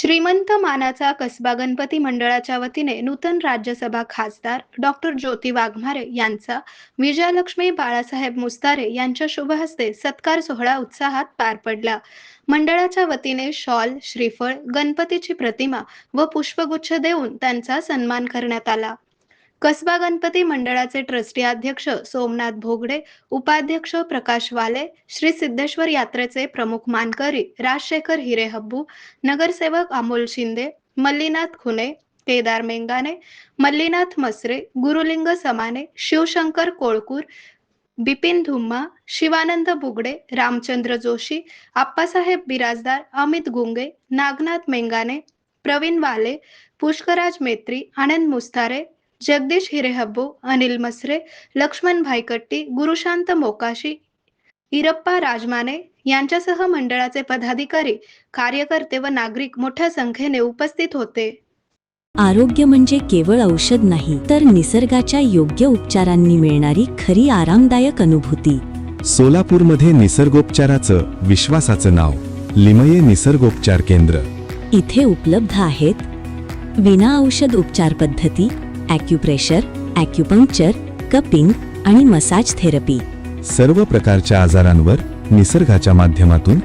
श्रीमंत मानाचा कसबा गणपती मंडळाच्या वतीने नूतन राज्यसभा खासदार डॉक्टर ज्योती वाघमारे यांचा विजयलक्ष्मी बाळासाहेब मुस्तारे यांच्या शुभ हस्ते सत्कार सोहळा उत्साहात पार पडला. मंडळाच्या वतीने शॉल, श्रीफळ, गणपतीची प्रतिमा व पुष्पगुच्छ देऊन त्यांचा सन्मान करण्यात आला. कसबा गणपती मंडळाचे ट्रस्टी अध्यक्ष सोमनाथ भोगडे, उपाध्यक्ष प्रकाश वाले, श्री सिद्धेश्वर यात्रेचे प्रमुख मानकरी राजशेखर हिरेहब्बू, नगरसेवक अमोल शिंदे, मल्लीनाथ खुने, केदार मेंगाने, मल्लीनाथ मसरे, गुरुलिंग समाने, शिवशंकर कोळकूर, बिपिन धुम्मा, शिवानंद बुगडे, रामचंद्र जोशी, आप्पासाहेब बिराजदार, अमित गुंगे, नागनाथ मेंगाने, प्रवीण वाले, पुष्कराज मेत्री, आनंद मुस्तारे, जगदीश हिरेहब्बू, अनिल मसरे, लक्ष्मण भाईकट्टी, गुरुशांत मोकाशी, इरप्पा राजमाने यांच्यासह मंडळाचे पदाधिकारी, कार्यकर्ते व नागरिक मोठ्या संख्येने उपस्थित होते. आरोग्य म्हणजे केवळ औषध नाही, तर निसर्गाच्या योग्य उपचारांनी मिळणारी खरी आरामदायक अनुभूती. सोलापूरमध्ये निसर्गोपचाराचं विश्वासाचं नाव लिमये निसर्गोपचार केंद्र. इथे उपलब्ध आहेत विना औषध उपचार पद्धती, ॲक्युप्रेशर, ॲक्युपंक्चर, कपिंग आणि मसाज थेरपी. सर्व प्रकारच्या आजारांवर निसर्गाच्या माध्यमातून